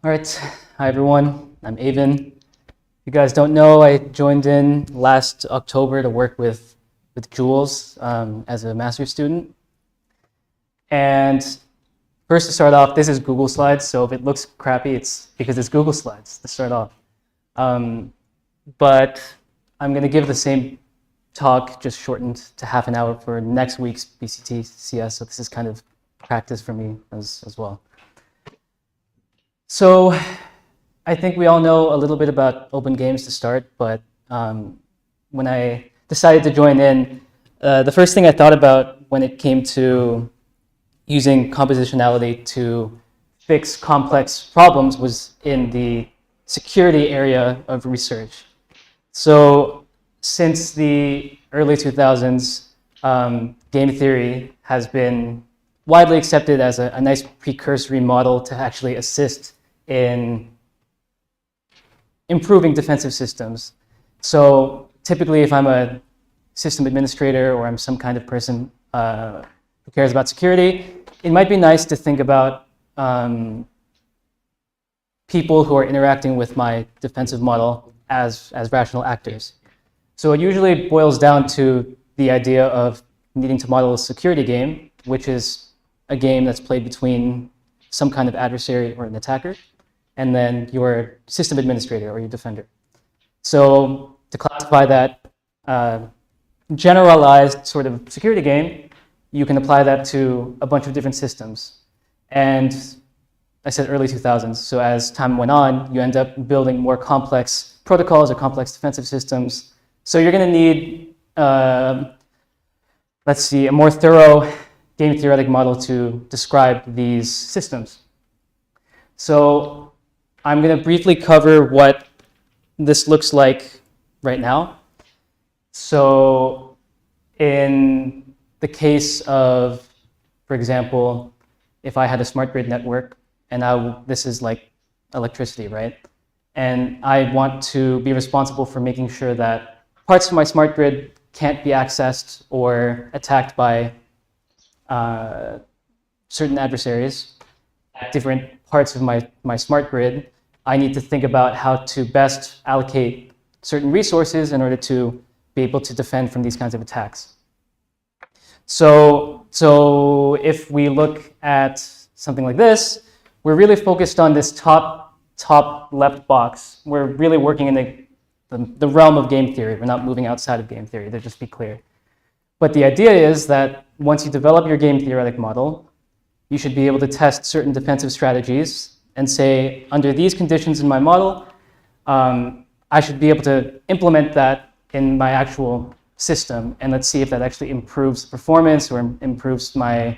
All right, hi everyone, I'm Aven. If you guys don't know, I joined in last October to work with Jules as a master's student. And first to start off, this is Google Slides, so if it looks crappy, it's because it's Google Slides to start off. But I'm going to give the same talk, just shortened to half an hour for next week's BCT CS, so this is kind of practice for me as well. So I think we all know a little bit about open games to start, but when I decided to join in, the first thing I thought about when it came to using compositionality to fix complex problems was in the security area of research. So since the early 2000s, game theory has been widely accepted as a nice precursory model to actually assist in improving defensive systems. So typically, if I'm a system administrator or I'm some kind of person who cares about security, it might be nice to think about people who are interacting with my defensive model as rational actors. So it usually boils down to the idea of needing to model a security game, which is a game that's played between some kind of adversary or an attacker, and then your system administrator or your defender. So to classify that generalized sort of security game, you can apply that to a bunch of different systems. And I said early 2000s, so as time went on, you end up building more complex protocols or complex defensive systems. So you're going to need, let's see, a more thorough game theoretic model to describe these systems. So I'm going to briefly cover what this looks like right now. So in the case of, for example, if I had a smart grid network, and this is like electricity, right? And I want to be responsible for making sure that parts of my smart grid can't be accessed or attacked by certain adversaries at different parts of my smart grid. I need to think about how to best allocate certain resources in order to be able to defend from these kinds of attacks. So if we look at something like this, we're really focused on this top left box. We're really working in the realm of game theory. We're not moving outside of game theory, to just be clear. But the idea is that once you develop your game theoretic model, you should be able to test certain defensive strategies and say, under these conditions in my model, I should be able to implement that in my actual system, and let's see if that actually improves performance or improves the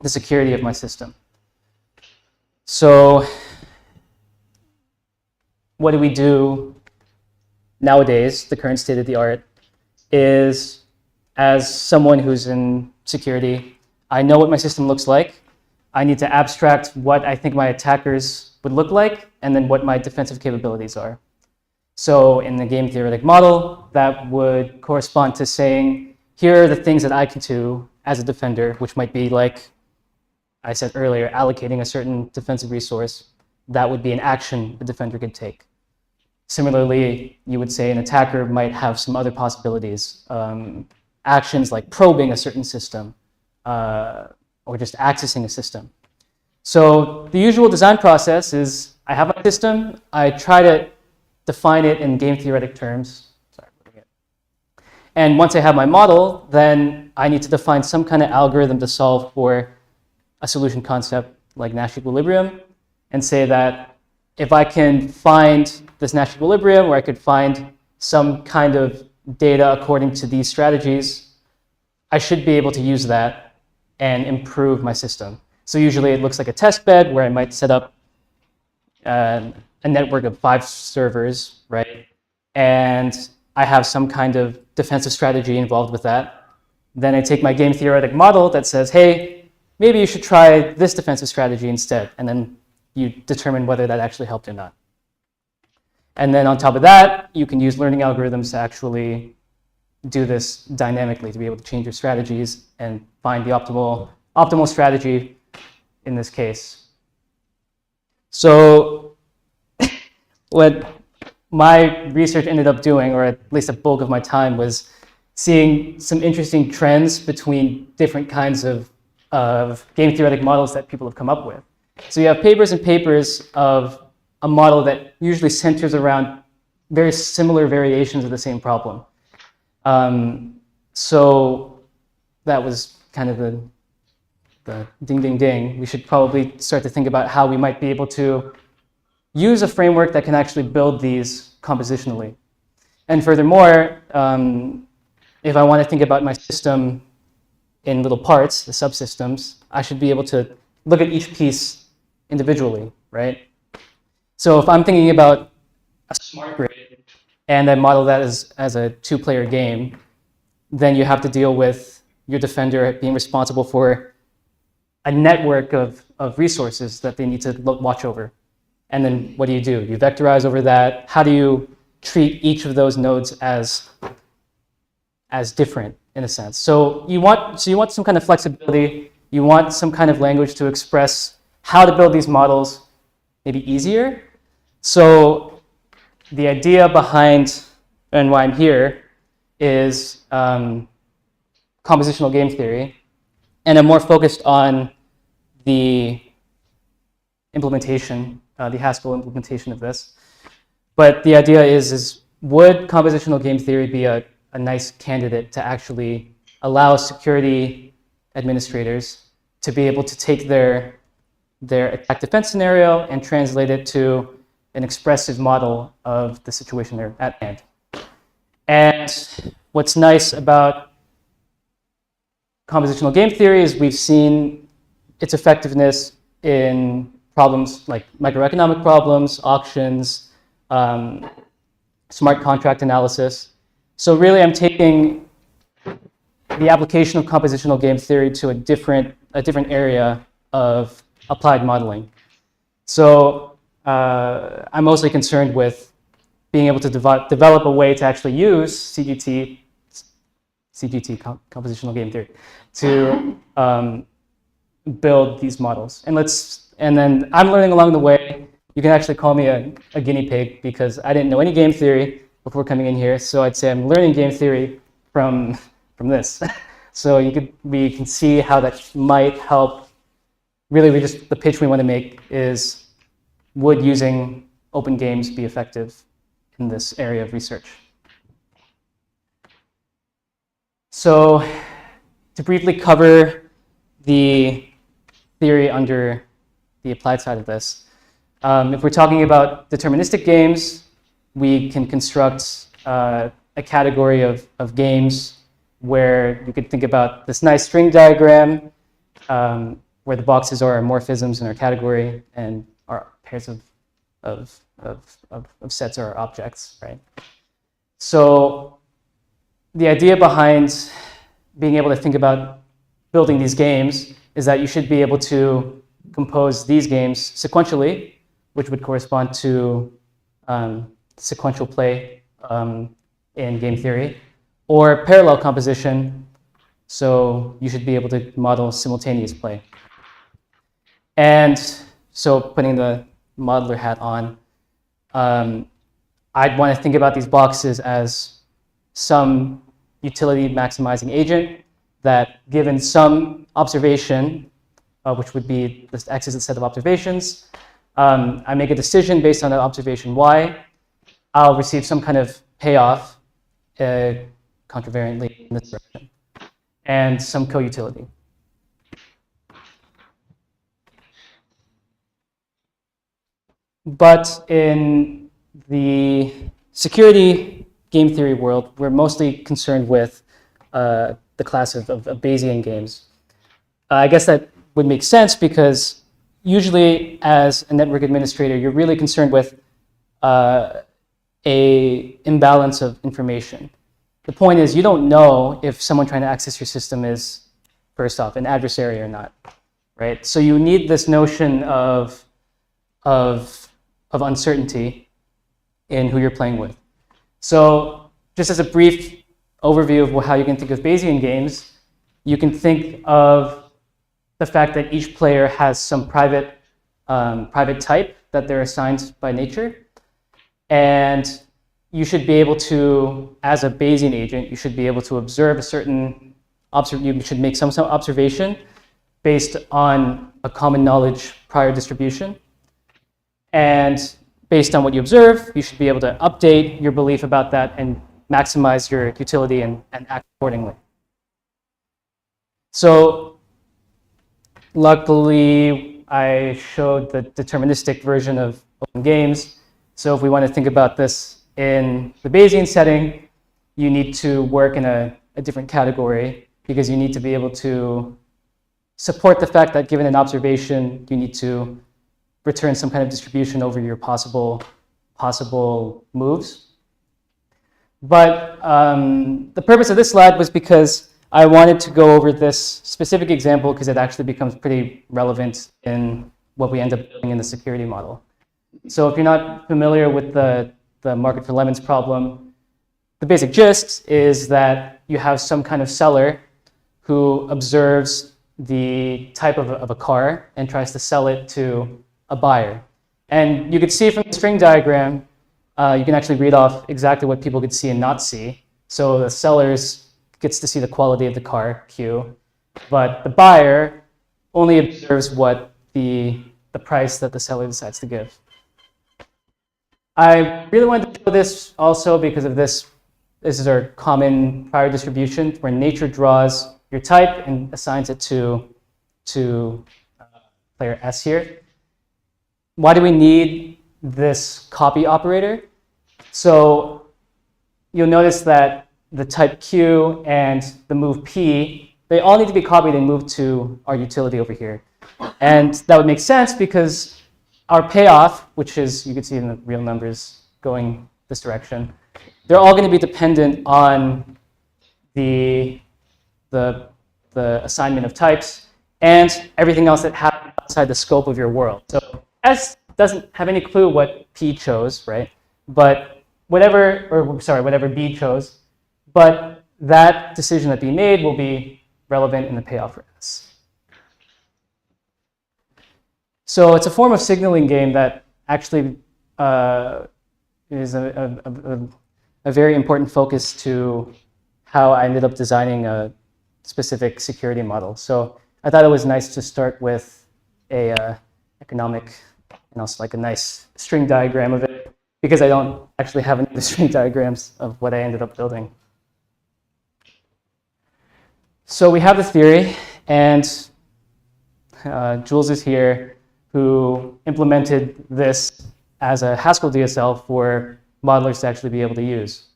security of my system. So what do we do nowadays? The current state of the art is, as someone who's in security, I know what my system looks like. I need to abstract what I think my attackers would look like, and then what my defensive capabilities are. So in the game theoretic model, that would correspond to saying, here are the things that I can do as a defender, which might be like I said earlier, allocating a certain defensive resource. That would be an action the defender could take. Similarly, you would say an attacker might have some other possibilities. Actions like probing a certain system, or just accessing a system. So the usual design process is I have a system, I try to define it in game theoretic terms. And once I have my model, then I need to define some kind of algorithm to solve for a solution concept like Nash equilibrium, and say that if I can find this Nash equilibrium, or I could find some kind of data according to these strategies, I should be able to use that and improve my system. So usually it looks like a test bed where I might set up a network of 5 servers, right? And I have some kind of defensive strategy involved with that. Then I take my game theoretic model that says, hey, maybe you should try this defensive strategy instead. And then you determine whether that actually helped or not. And then on top of that, you can use learning algorithms to actually do this dynamically, to be able to change your strategies and find the optimal strategy in this case. So what my research ended up doing, or at least a bulk of my time, was seeing some interesting trends between different kinds of game theoretic models that people have come up with. So you have papers and papers of a model that usually centers around very similar variations of the same problem. So that was kind of the ding, ding, ding. We should probably start to think about how we might be able to use a framework that can actually build these compositionally. And furthermore, if I want to think about my system in little parts, the subsystems, I should be able to look at each piece individually, right? So if I'm thinking about a smart grid and I model that as a two-player game, then you have to deal with your defender being responsible for a network of resources that they need to watch over. And then what do? You vectorize over that. How do you treat each of those nodes as different in a sense? So you want some kind of flexibility. You want some kind of language to express how to build these models maybe easier. So the idea behind, and why I'm here, is compositional game theory. And I'm more focused on the implementation, the Haskell implementation of this. But the idea is would compositional game theory be a nice candidate to actually allow security administrators to be able to take their attack defense scenario and translate it to an expressive model of the situation they're at hand. And what's nice about compositional game theory is we've seen its effectiveness in problems like microeconomic problems, auctions, smart contract analysis. So really I'm taking the application of compositional game theory to a different area of applied modeling. So I'm mostly concerned with being able to develop a way to actually use CGT, compositional game theory, to build these models. And then I'm learning along the way. You can actually call me a guinea pig because I didn't know any game theory before coming in here. So I'd say I'm learning game theory from this. So we can see how that might help. Really, the pitch we want to make is, would using open games be effective in this area of research? So to briefly cover the theory under the applied side of this, if we're talking about deterministic games, we can construct a category of games where you could think about this nice string diagram where the boxes are our morphisms in our category and our pairs of sets are our objects, right? So the idea behind being able to think about building these games is that you should be able to compose these games sequentially, which would correspond to sequential play in game theory, or parallel composition, so you should be able to model simultaneous play. And so putting the modeler hat on, I'd want to think about these boxes as some utility maximizing agent that, given some observation, which would be this X is a set of observations, I make a decision based on an observation Y, I'll receive some kind of payoff contravariantly in this direction, and some co-utility. But in the security game theory world, we're mostly concerned with the class of Bayesian games. I guess that would make sense because usually as a network administrator, you're really concerned with a imbalance of information. The point is, you don't know if someone trying to access your system is, first off, an adversary or not, right? So you need this notion of uncertainty in who you're playing with. So just as a brief overview of how you can think of Bayesian games, you can think of the fact that each player has some private type that they're assigned by nature. And you should be able to, as a Bayesian agent, you should be able to observe a certain, you should make some observation based on a common knowledge prior distribution. And based on what you observe, you should be able to update your belief about that and maximize your utility and act accordingly. So luckily, I showed the deterministic version of open games. So if we want to think about this in the Bayesian setting, you need to work in a different category because you need to be able to support the fact that given an observation, you need to return some kind of distribution over your possible moves. But the purpose of this slide was because I wanted to go over this specific example because it actually becomes pretty relevant in what we end up doing in the security model. So if you're not familiar with the market for lemons problem, the basic gist is that you have some kind of seller who observes the type of a car and tries to sell it to a buyer. And you could see from the string diagram, you can actually read off exactly what people could see and not see. So the seller gets to see the quality of the car, Q, but the buyer only observes what the price that the seller decides to give. I really wanted to show this also because of this. This is our common prior distribution where nature draws your type and assigns it to player S here. Why do we need this copy operator? So you'll notice that the type Q and the move P, they all need to be copied and moved to our utility over here. And that would make sense because our payoff, which is, you can see in the real numbers going this direction, they're all going to be dependent on the assignment of types and everything else that happens outside the scope of your world. So S doesn't have any clue what P chose, right? But whatever B chose, but that decision that B made will be relevant in the payoff for S. So it's a form of signaling game that actually is a very important focus to how I ended up designing a specific security model. So I thought it was nice to start with a economic and also like a nice string diagram of it because I don't actually have any of the string diagrams of what I ended up building. So we have the theory, and Jules is here, who implemented this as a Haskell DSL for modelers to actually be able to use.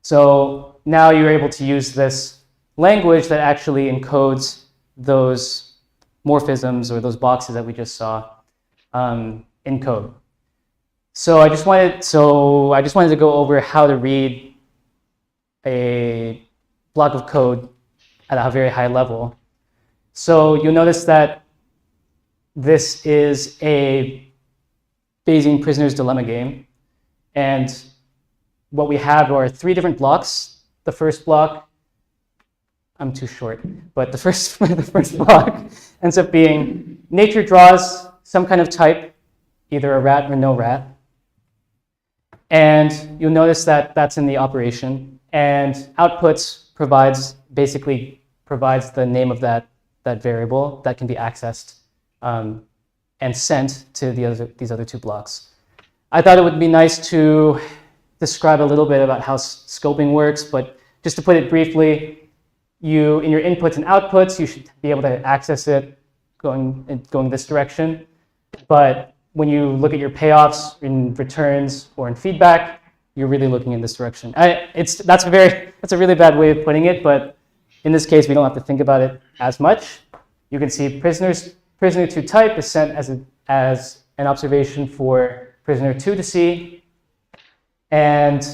So now you're able to use this language that actually encodes those morphisms or those boxes that we just saw in code. So I just wanted to go over how to read a block of code at a very high level. So you'll notice that this is a Bayesian prisoner's dilemma game. And what we have are 3 different blocks. The first block, I'm too short, but the first block ends up being nature draws some kind of type, either a rat or no rat. And you'll notice that that's in the operation. And outputs basically provides the name of that variable that can be accessed and sent to these other 2 blocks. I thought it would be nice to describe a little bit about how scoping works, but just to put it briefly, in your inputs and outputs, you should be able to access it going this direction. But when you look at your payoffs in returns or in feedback, you're really looking in this direction. That's a really bad way of putting it, but in this case, we don't have to think about it as much. You can see prisoner to type is sent as an observation for prisoner 2 to see. And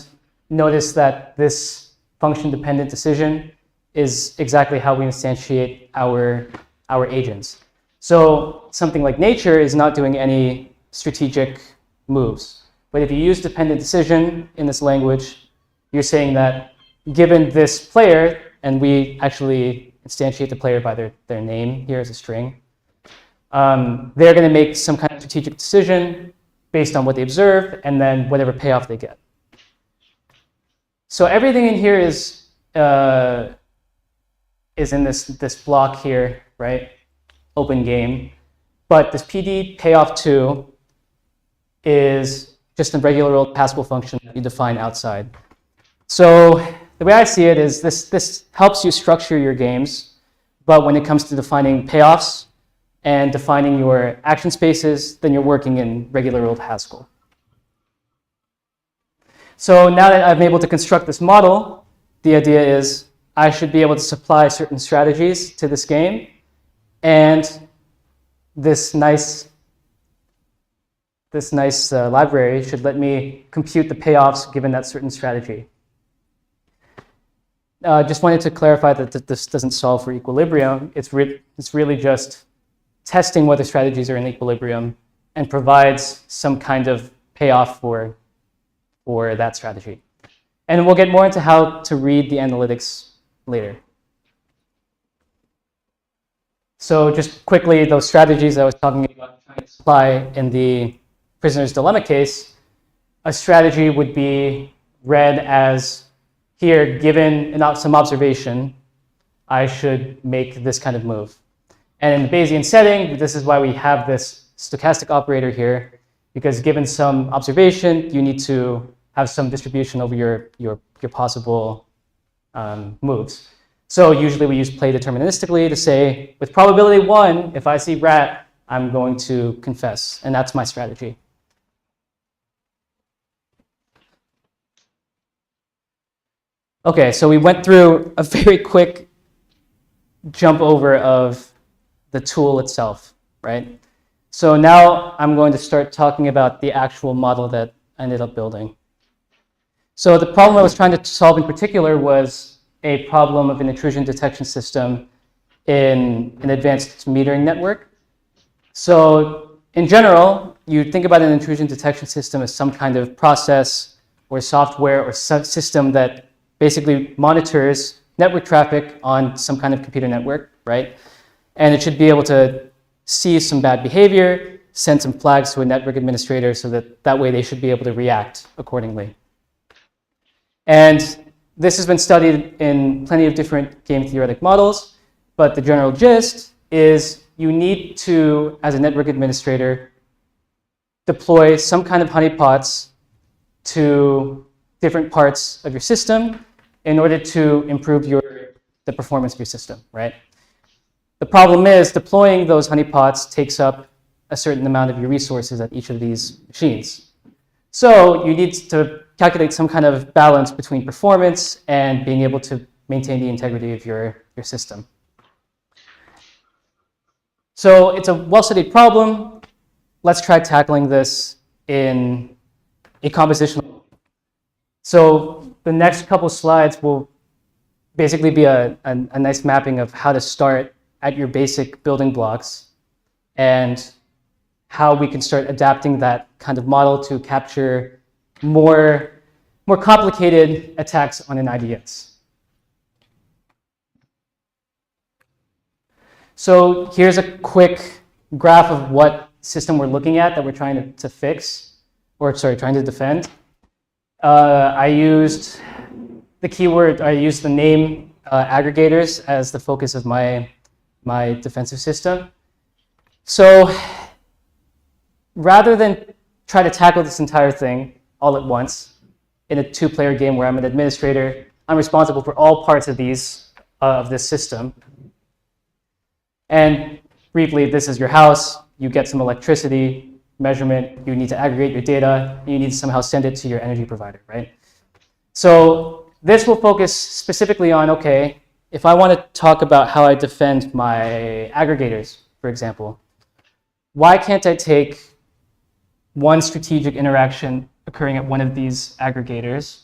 notice that this function-dependent decision is exactly how we instantiate our agents. So something like nature is not doing any strategic moves. But if you use dependent decision in this language, you're saying that given this player, and we actually instantiate the player by their name here as a string, they're going to make some kind of strategic decision, based on what they observe, and then whatever payoff they get. So everything in here is in this block here, right? Open game. But this PD payoff 2 is just a regular old Pascal function that you define outside. So the way I see it is this helps you structure your games, but when it comes to defining payoffs and defining your action spaces, then you're working in regular old Haskell. So now that I'm able to construct this model, the idea is I should be able to supply certain strategies to this game, and this nice library should let me compute the payoffs given that certain strategy. Just wanted to clarify that this doesn't solve for equilibrium. It's really just testing whether strategies are in equilibrium and provides some kind of payoff for that strategy. And we'll get more into how to read the analytics later. So just quickly, those strategies I was talking about trying to supply in the prisoner's dilemma case, a strategy would be read as, here, given some observation, I should make this kind of move. And in the Bayesian setting, this is why we have this stochastic operator here, because given some observation, you need to have some distribution over your possible moves. So usually we use play deterministically to say, with probability 1, if I see rat, I'm going to confess, and that's my strategy. Okay, so we went through a very quick jump over of the tool itself, right? So now I'm going to start talking about the actual model that I ended up building. So the problem I was trying to solve in particular was a problem of an intrusion detection system in an advanced metering network. So in general, you think about an intrusion detection system as some kind of process or software or system that basically monitors network traffic on some kind of computer network, right? And it should be able to see some bad behavior, send some flags to a network administrator so that way they should be able to react accordingly. And this has been studied in plenty of different game theoretic models, but the general gist is you need to, as a network administrator, deploy some kind of honeypots to different parts of your system in order to improve the performance of your system, right? The problem is deploying those honeypots takes up a certain amount of your resources at each of these machines. So you need to calculate some kind of balance between performance and being able to maintain the integrity of your system. So it's a well-studied problem. Let's try tackling this in a compositional. So the next couple slides will basically be a nice mapping of how to start at your basic building blocks and how we can start adapting that kind of model to capture more complicated attacks on an IDS. So here's a quick graph of what system we're looking at that we're trying to fix, or sorry, trying to defend. I used the name aggregators as the focus of my defensive system. So rather than try to tackle this entire thing all at once in a two-player game where I'm an administrator, I'm responsible for all parts of this system. And briefly, this is your house. You get some electricity measurement. You need to aggregate your data. You need to somehow send it to your energy provider, right? So this will focus specifically on, okay, if I want to talk about how I defend my aggregators, for example, why can't I take one strategic interaction occurring at one of these aggregators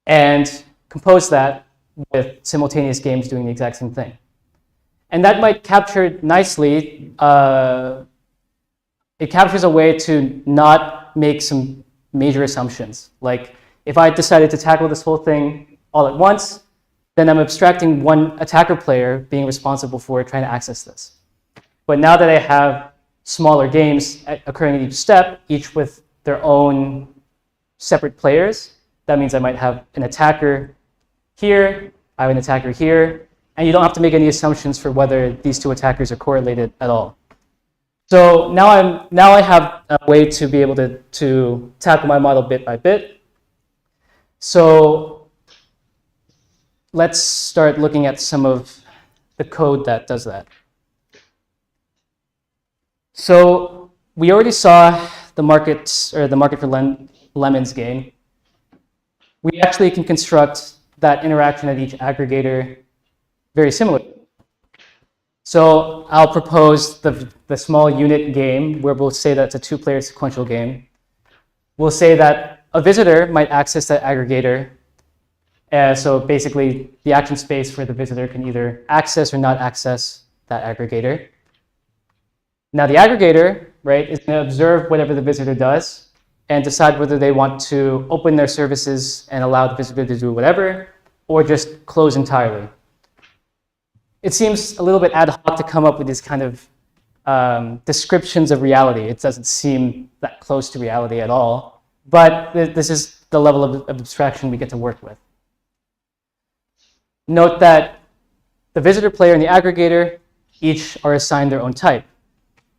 and compose that with simultaneous games doing the exact same thing? And that might capture nicely, it captures a way to not make some major assumptions. Like if I decided to tackle this whole thing all at once, then I'm abstracting one attacker player being responsible for trying to access this. But now that I have smaller games occurring at each step, each with their own separate players. That means I might have an attacker here, I have an attacker here, and you don't have to make any assumptions for whether these two attackers are correlated at all. So now I have a way to be able to tackle my model bit by bit. So let's start looking at some of the code that does that. So we already saw the market for lemons game. We actually can construct that interaction at each aggregator very similarly. So I'll propose the small unit game where we'll say that it's a two-player sequential game. We'll say that a visitor might access that aggregator. So basically, the action space for the visitor can either access or not access that aggregator. Now the aggregator, right, is going to observe whatever the visitor does and decide whether they want to open their services and allow the visitor to do whatever, or just close entirely. It seems a little bit ad hoc to come up with these kind of descriptions of reality. It doesn't seem that close to reality at all, but this is the level of abstraction we get to work with. Note that the visitor player and the aggregator each are assigned their own type.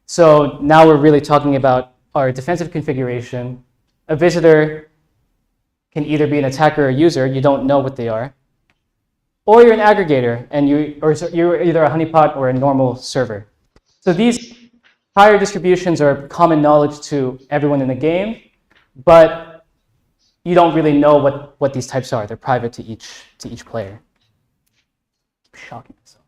So now we're really talking about our defensive configuration. A visitor can either be an attacker or a user. You don't know what they are. Or you're an aggregator, and you're either a honeypot or a normal server. So these prior distributions are common knowledge to everyone in the game, but you don't really know what these types are. They're private to each player. Shocking myself.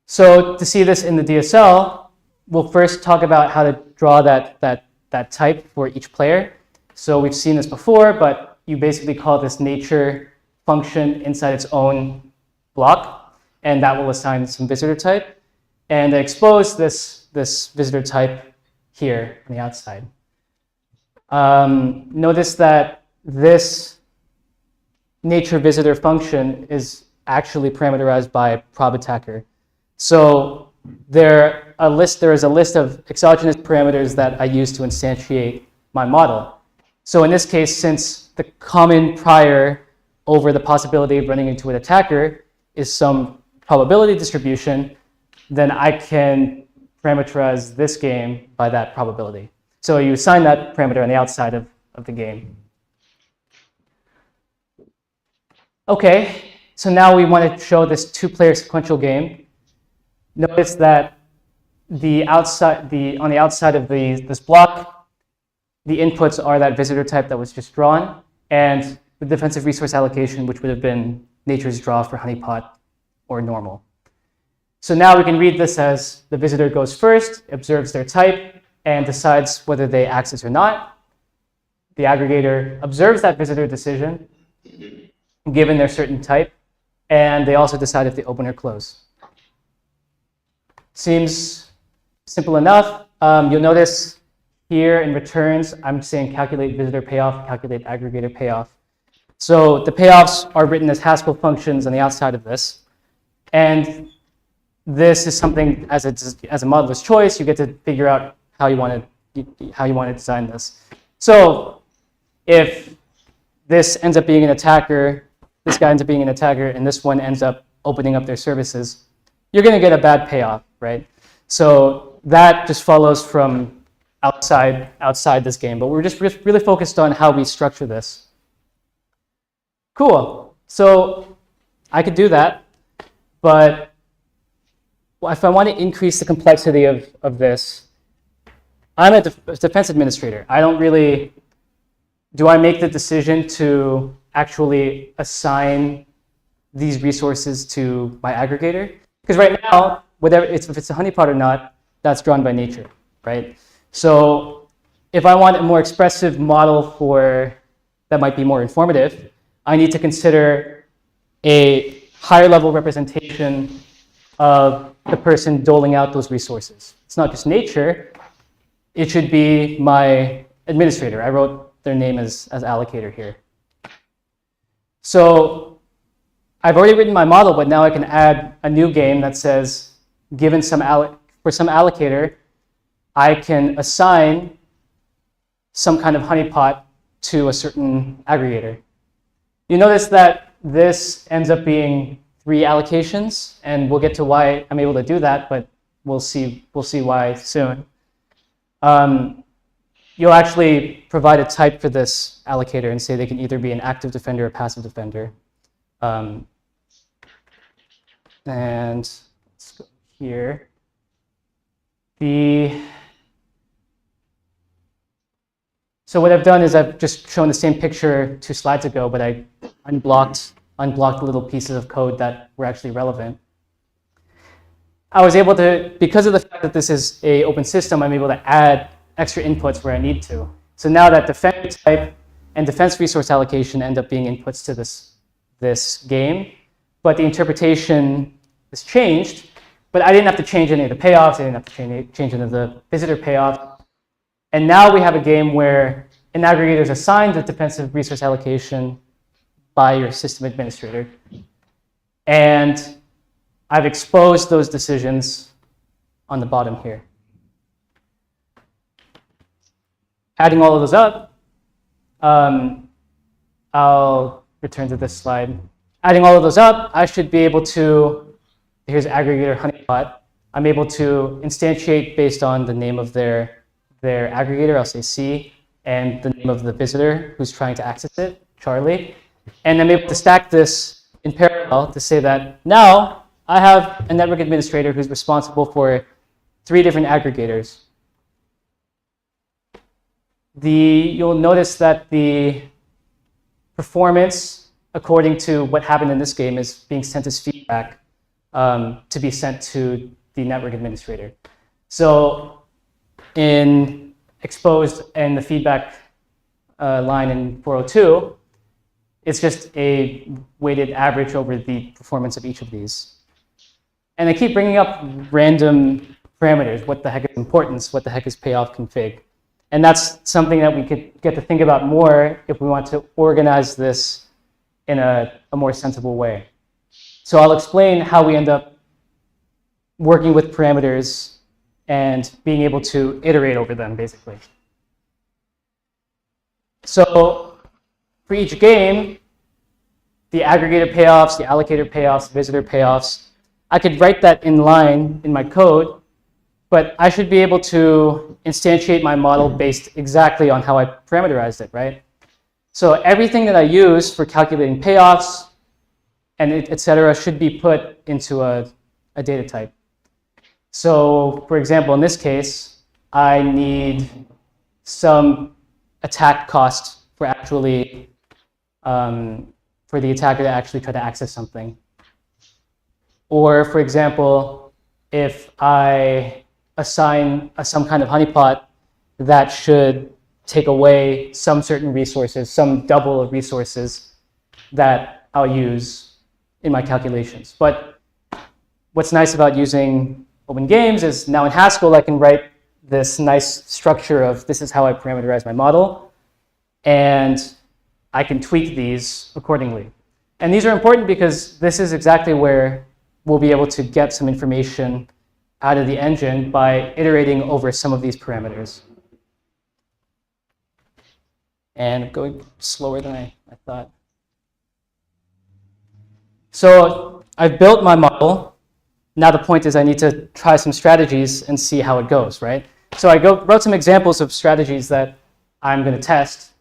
So to see this in the DSL, we'll first talk about how to draw that type for each player. So we've seen this before, but you basically call this nature function inside its own block, and that will assign some visitor type, and expose this visitor type here on the outside. Notice that this nature visitor function is actually parameterized by prob attacker. So there is a list of exogenous parameters that I use to instantiate my model. So in this case, since the common prior over the possibility of running into an attacker is some probability distribution, then I can parameterize this game by that probability. So you assign that parameter on the outside of the game. Okay, so now we want to show this two-player sequential game. Notice that on the outside of this block, the inputs are that visitor type that was just drawn, and the defensive resource allocation, which would have been nature's draw for honeypot or normal. So now we can read this as the visitor goes first, observes their type, and decides whether they access or not. The aggregator observes that visitor decision, given their certain type, and they also decide if they open or close. Seems simple enough. You'll notice here in returns, I'm saying calculate visitor payoff, calculate aggregator payoff. So the payoffs are written as Haskell functions on the outside of this. And this is something, as a modeler's choice, you get to figure out how you want to design this. So if this ends up being an attacker, this guy ends up being an attacker, and this one ends up opening up their services, you're going to get a bad payoff, right? So that just follows from outside this game. But we're just really focused on how we structure this. Cool. So I could do that, but if I want to increase the complexity of this, I'm a defense administrator. I don't really, do I make the decision to actually assign these resources to my aggregator? Because right now, if it's a honeypot or not, that's drawn by nature, right? So if I want a more expressive model that might be more informative, I need to consider a higher level representation of the person doling out those resources. It's not just nature, it should be my administrator. I wrote their name as allocator here. So I've already written my model, but now I can add a new game that says, for some allocator, I can assign some kind of honeypot to a certain aggregator. You notice that this ends up being 3 allocations, and we'll get to why I'm able to do that, but we'll see why soon. You'll actually provide a type for this allocator and say they can either be an active defender or passive defender. And let's go here. So what I've done is I've just shown the same picture 2 slides ago, but I unblocked little pieces of code that were actually relevant. I was able to, because of the fact that this is an open system, I'm able to add extra inputs where I need to. So now that defense type and defense resource allocation end up being inputs to this game, but the interpretation is changed, but I didn't have to change any of the payoffs, I didn't have to change any of the visitor payoffs. And now we have a game where an aggregator is assigned the defensive resource allocation by your system administrator. And I've exposed those decisions on the bottom here. Adding all of those up, I'll return to this slide. Adding all of those up, I should be able to, here's aggregator honeypot. I'm able to instantiate based on the name of their aggregator, I'll say C, and the name of the visitor who's trying to access it, Charlie. And I'm able to stack this in parallel to say that now I have a network administrator who's responsible for 3 different aggregators. You'll notice that the performance, according to what happened in this game, is being sent as feedback to be sent to the network administrator. So in exposed and the feedback line in 402, it's just a weighted average over the performance of each of these. And I keep bringing up random parameters. What the heck is importance? What the heck is payoff config? And that's something that we could get to think about more if we want to organize this in a more sensible way. So I'll explain how we end up working with parameters and being able to iterate over them, basically. So for each game, the aggregator payoffs, the allocator payoffs, visitor payoffs, I could write that in line in my code, but I should be able to instantiate my model based exactly on how I parameterized it, right? So everything that I use for calculating payoffs and et cetera should be put into a data type. So for example, in this case, I need some attack cost for actually, for the attacker to actually try to access something. Or for example, if I assign some kind of honeypot that should take away some certain resources, some double of resources that I'll use in my calculations. But what's nice about using open games is now in Haskell I can write this nice structure of this is how I parameterize my model, and I can tweak these accordingly. And these are important because this is exactly where we'll be able to get some information out of the engine by iterating over some of these parameters. And going slower than I thought. So I've built my model. Now the point is I need to try some strategies and see how it goes, right? So I wrote some examples of strategies that I'm going to test.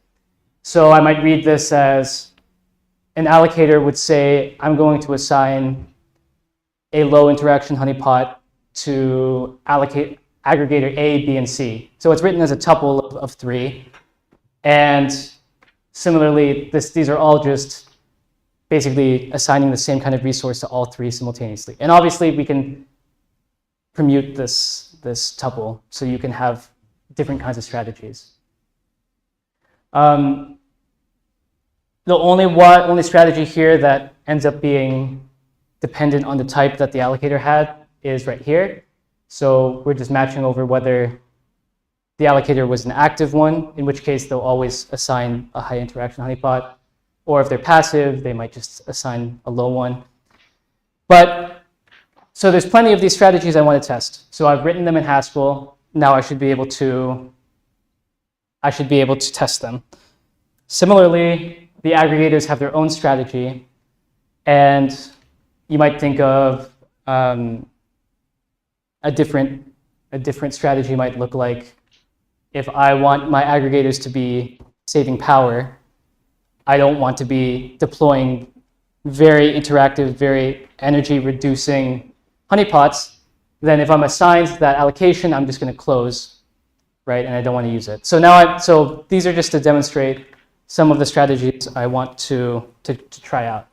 So I might read this as an allocator would say, I'm going to assign a low interaction honeypot to allocate aggregator A, B, and C. So it's written as a tuple of 3. And similarly, these are all just basically assigning the same kind of resource to all 3 simultaneously. And obviously, we can permute this tuple so you can have different kinds of strategies. The only strategy here that ends up being dependent on the type that the allocator had is right here. So we're just matching over whether the allocator was an active one, in which case they'll always assign a high interaction honeypot. Or if they're passive, they might just assign a low one. But so there's plenty of these strategies I want to test. So I've written them in Haskell. now I should be able to test them. Similarly, the aggregators have their own strategy, and you might think of a different strategy might look like, if I want my aggregators to be saving power, I don't want to be deploying very interactive, very energy reducing honeypots. Then if I'm assigned that allocation, I'm just going to close, right? And I don't want to use it. So these are just to demonstrate some of the strategies I want to try out.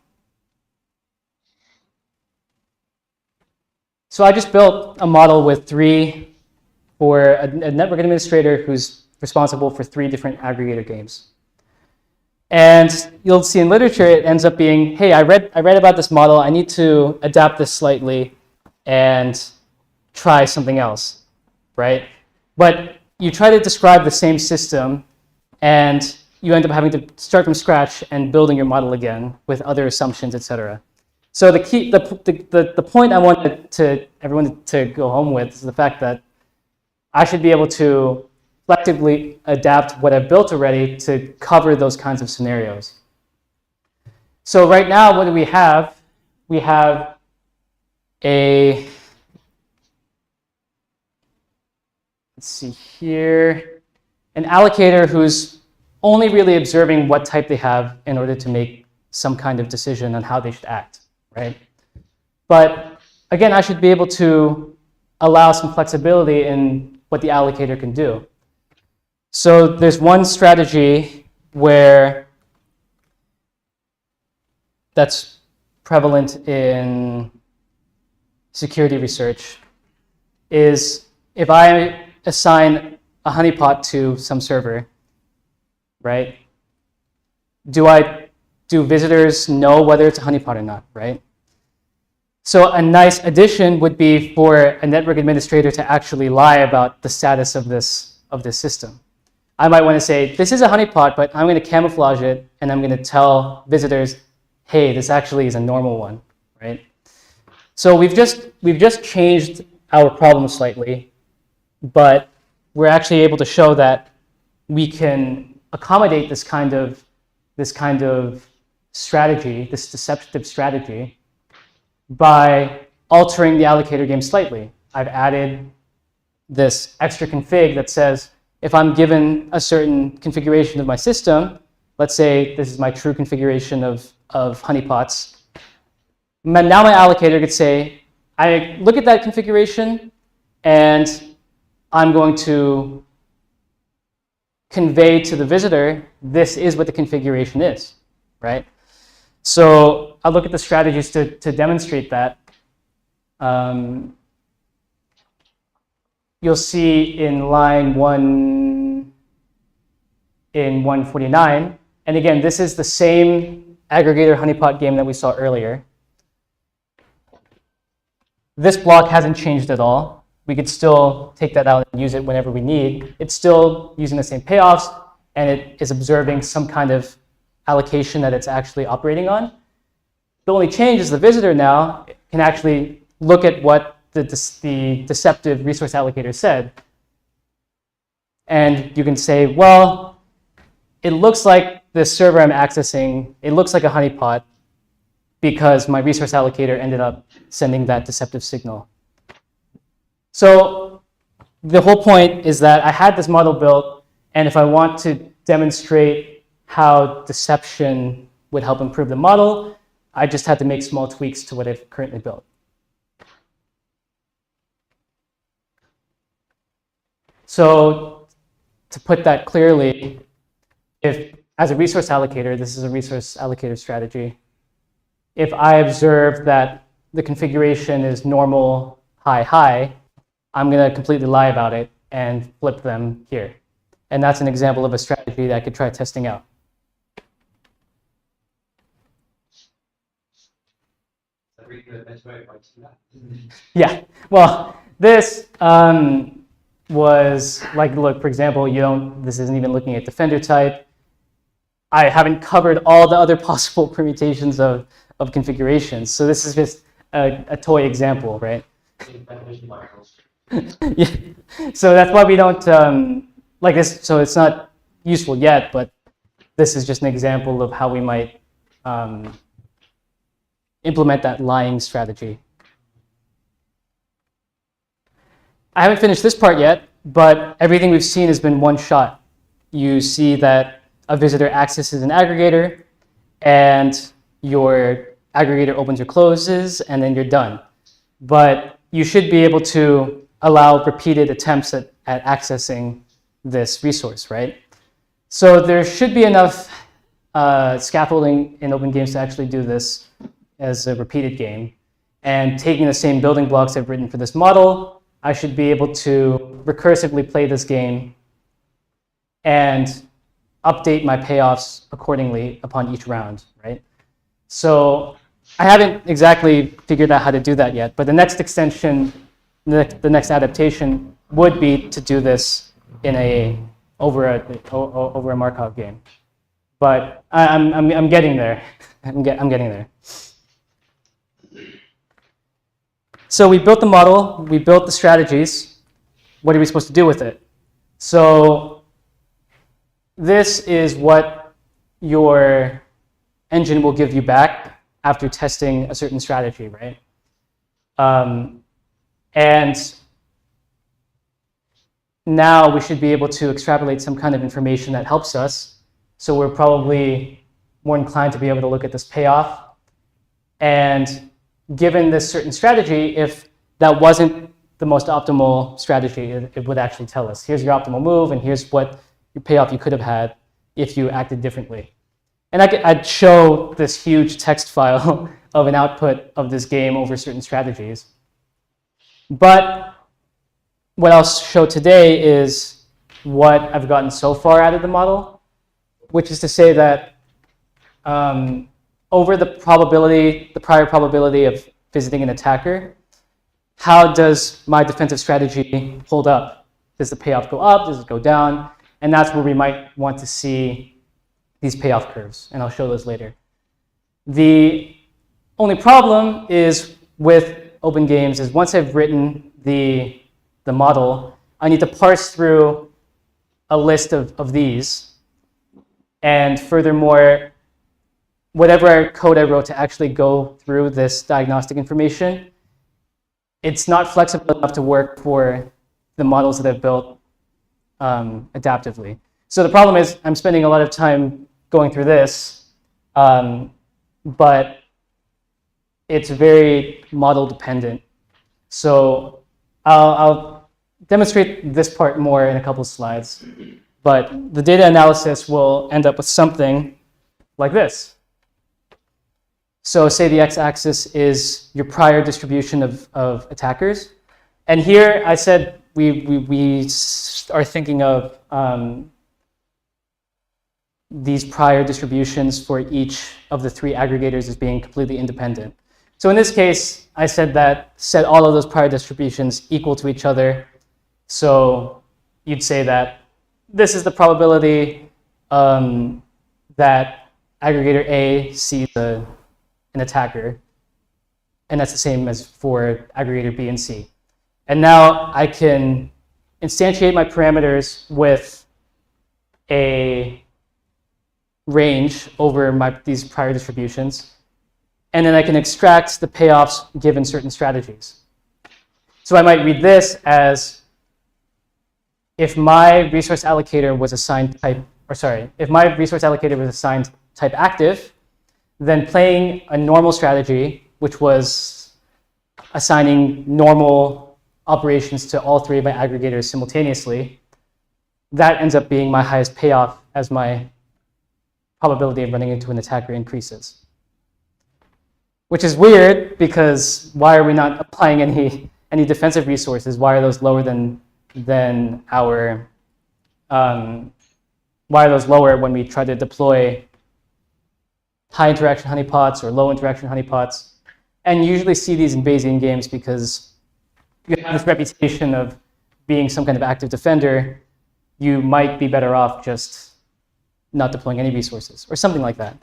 So I just built a model with for a network administrator who's responsible for 3 different aggregator games. And you'll see in literature, it ends up being, hey, I read about this model. I need to adapt this slightly and try something else, right? But you try to describe the same system, and you end up having to start from scratch and building your model again with other assumptions, etc. So the point I wanted everyone to go home with is the fact that I should be able to flexibly adapt what I've built already to cover those kinds of scenarios. So right now, what do we have? We have let's see here, an allocator who's only really observing what type they have in order to make some kind of decision on how they should act, right? But again, I should be able to allow some flexibility in what the allocator can do. So there's one strategy that's prevalent in security research is, if I assign a honeypot to some server, right? Do visitors know whether it's a honeypot or not, right? So a nice addition would be for a network administrator to actually lie about the status of this system. I might want to say, this is a honeypot, but I'm going to camouflage it, and I'm going to tell visitors, hey, this actually is a normal one, right? So we've just changed our problem slightly, but we're actually able to show that we can accommodate this kind of strategy, this deceptive strategy, by altering the allocator game slightly. I've added this extra config that says, if I'm given a certain configuration of my system, let's say this is my true configuration of honeypots, now my allocator could say, I look at that configuration, and I'm going to convey to the visitor, this is what the configuration is, right? So I'll look at the strategies to demonstrate that. You'll see in line 149, and again, this is the same aggregator honeypot game that we saw earlier. This block hasn't changed at all. We could still take that out and use it whenever we need. It's still using the same payoffs, and it is observing some kind of allocation that it's actually operating on. The only change is the visitor now can actually look at what the deceptive resource allocator said. And you can say, well, it looks like the server I'm accessing, it looks like a honeypot because my resource allocator ended up sending that deceptive signal. So the whole point is that I had this model built, and if I want to demonstrate how deception would help improve the model, I just had to make small tweaks to what I've currently built. So to put that clearly, if as a resource allocator, this is a resource allocator strategy, if I observe that the configuration is normal, high, high, I'm going to completely lie about it and flip them here. And that's an example of a strategy that I could try testing out. Yeah, well, this was like, look, for example, this isn't even looking at defender type. I haven't covered all the other possible permutations of configurations. So this is just a toy example, right? Yeah. So that's why we don't like this. So it's not useful yet, but this is just an example of how we might implement that lying strategy. I haven't finished this part yet, but everything we've seen has been one shot. You see that a visitor accesses an aggregator, and your aggregator opens or closes, and then you're done. But you should be able to allow repeated attempts at accessing this resource, right? So there should be enough scaffolding in open games to actually do this as a repeated game. And taking the same building blocks I've written for this model, I should be able to recursively play this game and update my payoffs accordingly upon each round, right? So I haven't exactly figured out how to do that yet, but the next extension, the next adaptation would be to do this in over a Markov game. But I'm getting there. I'm getting there. So we built the model, we built the strategies. What are we supposed to do with it? So this is what your engine will give you back after testing a certain strategy, right? And now we should be able to extrapolate some kind of information that helps us. So we're probably more inclined to be able to look at this payoff. And given this certain strategy, if that wasn't the most optimal strategy, it would actually tell us, here's your optimal move, and here's what your payoff you could have had if you acted differently. And I'd show this huge text file of an output of this game over certain strategies. But what I'll show today is what I've gotten so far out of the model, which is to say that over the prior probability of visiting an attacker, how does my defensive strategy hold up? Does the payoff go up? Does it go down? And that's where we might want to see these payoff curves, and I'll show those later. The only problem is with open games is once I've written the model, I need to parse through a list of these. And furthermore, whatever code I wrote to actually go through this diagnostic information, it's not flexible enough to work for the models that I've built adaptively. So the problem is I'm spending a lot of time going through this, but it's very model dependent. So I'll demonstrate this part more in a couple of slides, but the data analysis will end up with something like this. So say the x-axis is your prior distribution of attackers. And here I said we are thinking of these prior distributions for each of the three aggregators as being completely independent. So in this case, I said that set all of those prior distributions equal to each other. So you'd say that this is the probability that aggregator A sees an attacker, and that's the same as for aggregator B and C. And now I can instantiate my parameters with a range over these prior distributions, and then I can extract the payoffs given certain strategies. So I might read this as if my resource allocator was assigned type active, then playing a normal strategy, which was assigning normal operations to all three of my aggregators simultaneously, that ends up being my highest payoff as my probability of running into an attacker increases. Which is weird, because why are we not applying any defensive resources? Why are those lower than our why are those lower when we try to deploy high interaction honeypots or low interaction honeypots? And you usually see these in Bayesian games because you have this reputation of being some kind of active defender. You might be better off just not deploying any resources or something like that.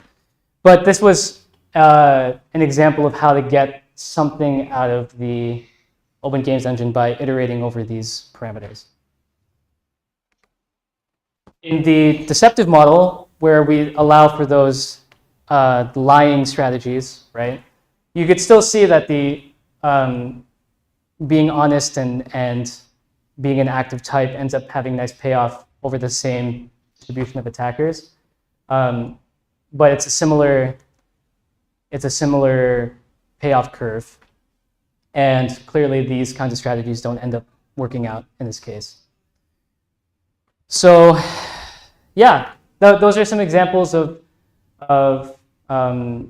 But this was an example of how to get something out of the Open Games Engine by iterating over these parameters. In the deceptive model, where we allow for those lying strategies, right? You could still see that the being honest and being an active type ends up having nice payoff over the same distribution of attackers. But it's a similar payoff curve. And clearly these kinds of strategies don't end up working out in this case. So yeah, those are some examples of the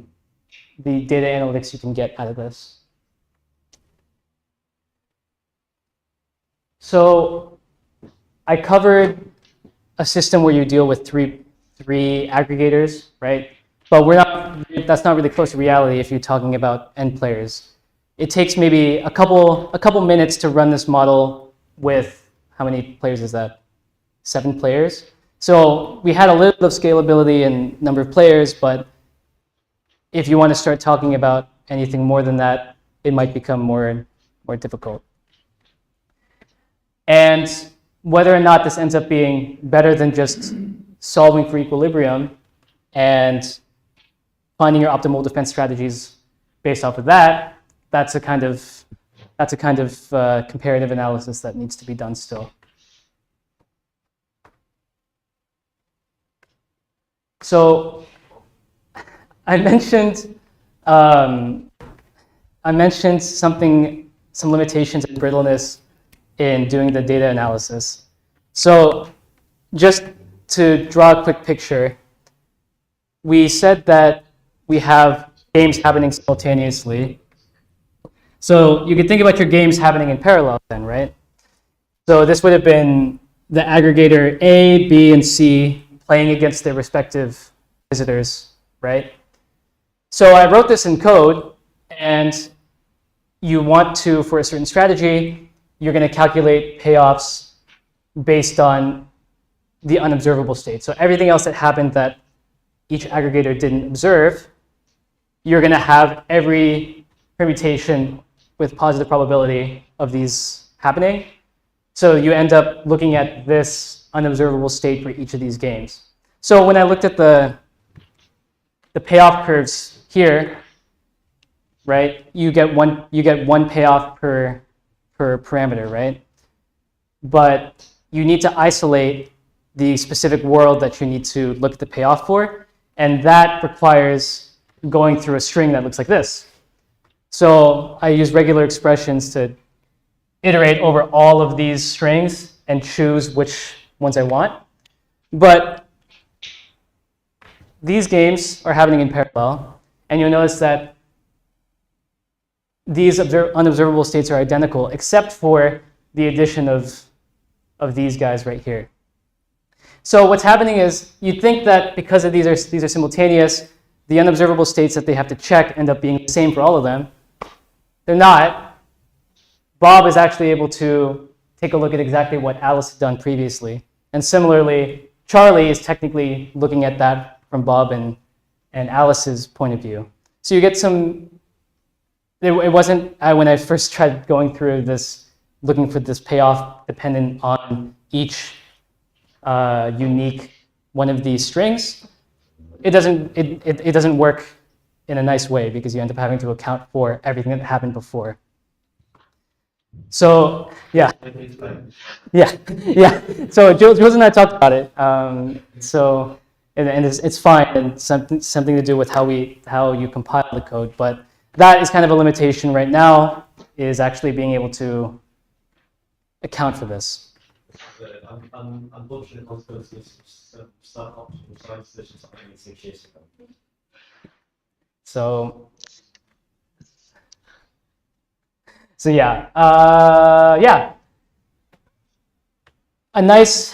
data analytics you can get out of this. So I covered a system where you deal with three aggregators, right? But that's not really close to reality if you're talking about end players. It takes maybe a couple minutes to run this model with, how many players is that? 7 players. So we had a little bit of scalability and number of players, but if you want to start talking about anything more than that, it might become more difficult. And whether or not this ends up being better than just solving for equilibrium and finding your optimal defense strategies based off of that, that's a kind of comparative analysis that needs to be done still. So I mentioned some limitations and brittleness in doing the data analysis. So just to draw a quick picture, we said that we have games happening simultaneously. So you can think about your games happening in parallel then, right? So this would have been the aggregator A, B, and C playing against their respective visitors, right? So I wrote this in code, and you want to, for a certain strategy, you're going to calculate payoffs based on the unobservable state. So everything else that happened that each aggregator didn't observe, you're going to have every permutation with positive probability of these happening. So you end up looking at this unobservable state for each of these games. So when I looked at the payoff curves here, right, you get one payoff per parameter, right? But you need to isolate the specific world that you need to look at the payoff for, and that requires going through a string that looks like this. So I use regular expressions to iterate over all of these strings and choose which ones I want. But these games are happening in parallel, and you'll notice that these unobservable states are identical except for the addition of these guys right here. So what's happening is you'd think that because of these are simultaneous, the unobservable states that they have to check end up being the same for all of them. They're not. Bob is actually able to take a look at exactly what Alice had done previously. And similarly, Charlie is technically looking at that from Bob and Alice's point of view. So you get some, it wasn't, when I first tried going through this, looking for this payoff dependent on each unique one of these strings, it doesn't work in a nice way because you end up having to account for everything that happened before. So yeah. So Jules and I talked about it. So and it's fine, and something to do with how you compile the code. But that is kind of a limitation right now, is actually being able to account for this. Unfortunate consequences of suboptimal science decisions happening 6 years ago. So yeah, the nice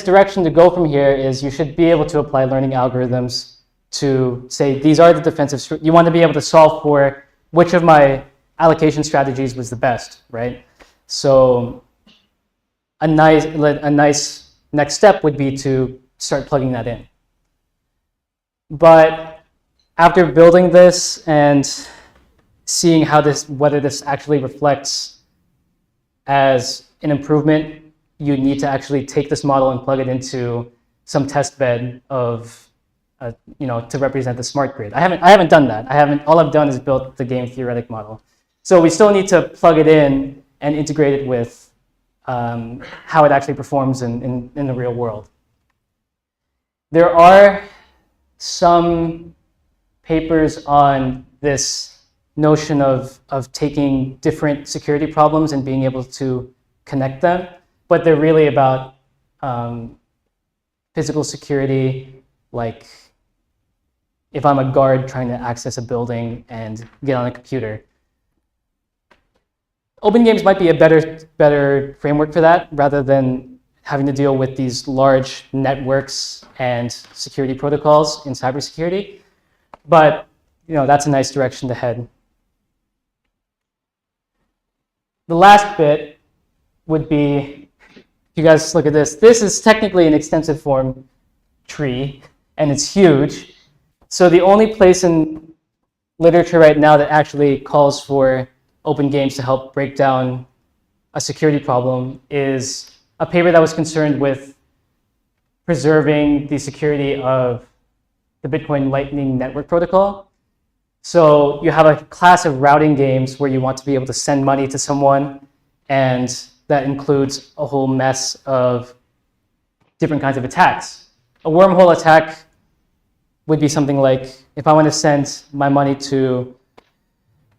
direction to go from here is you should be able to apply learning algorithms to say these are the defensive. You want to be able to solve for which of my allocation strategies was the best, right? So a nice next step would be to start plugging that in. But after building this and seeing how whether this actually reflects as an improvement, you need to actually take this model and plug it into some test bed of, to represent the smart grid. I haven't done that. All I've done is built the game theoretic model. So we still need to plug it in and integrate it with how it actually performs in the real world. There are some papers on this notion of taking different security problems and being able to connect them, but they're really about physical security, like if I'm a guard trying to access a building and get on a computer. Open games might be a better framework for that, rather than having to deal with these large networks and security protocols in cybersecurity. But that's a nice direction to head. The last bit would be, if you guys look at this, this is technically an extensive form tree, and it's huge. So the only place in literature right now that actually calls for open games to help break down a security problem is a paper that was concerned with preserving the security of the Bitcoin Lightning Network protocol. So you have a class of routing games where you want to be able to send money to someone, and that includes a whole mess of different kinds of attacks. A wormhole attack would be something like, if I want to send my money to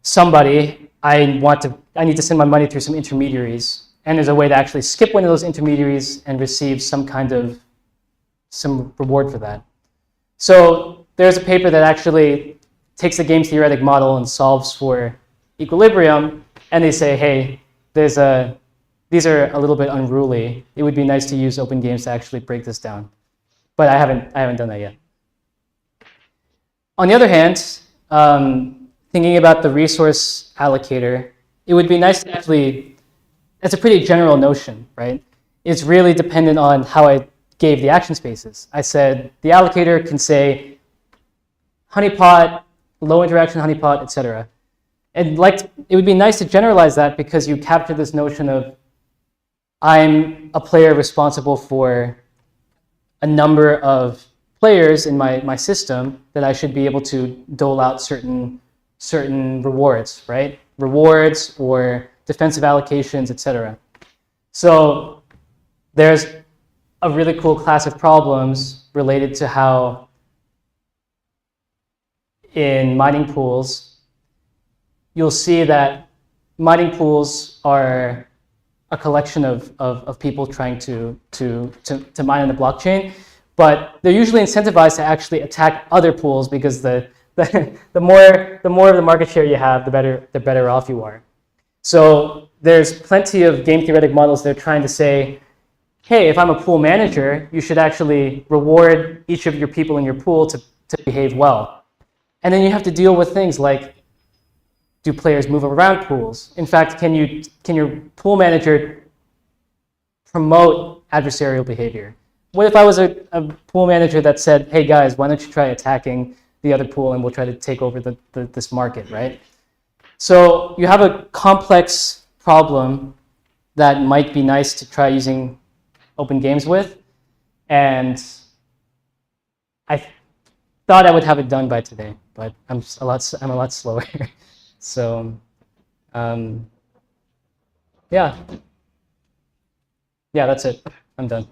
somebody, I need to send my money through some intermediaries. And there's a way to actually skip one of those intermediaries and receive some reward for that. So there's a paper that actually takes the game theoretic model and solves for equilibrium, and they say, hey, these are a little bit unruly. It would be nice to use open games to actually break this down. But I haven't done that yet. On the other hand, thinking about the resource allocator, it would be nice to actually, it's a pretty general notion, right? It's really dependent on how I gave the action spaces. I said the allocator can say honeypot, low interaction honeypot, etc. And it would be nice to generalize that, because you capture this notion of I'm a player responsible for a number of players in my system that I should be able to dole out certain rewards, right? Rewards or defensive allocations, etc. So there's a really cool class of problems related to how in mining pools, you'll see that mining pools are a collection of people trying to mine on the blockchain, but they're usually incentivized to actually attack other pools, because the more of the market share you have, the better off you are. So there's plenty of game theoretic models that are trying to say, hey, if I'm a pool manager, you should actually reward each of your people in your pool to behave well. And then you have to deal with things like, do players move around pools? In fact, can your pool manager promote adversarial behavior? What if I was a pool manager that said, hey guys, why don't you try attacking the other pool and we'll try to take over this market, right? So you have a complex problem that might be nice to try using open games with, and I thought I would have it done by today, but I'm a lot slower. So yeah, that's it. I'm done.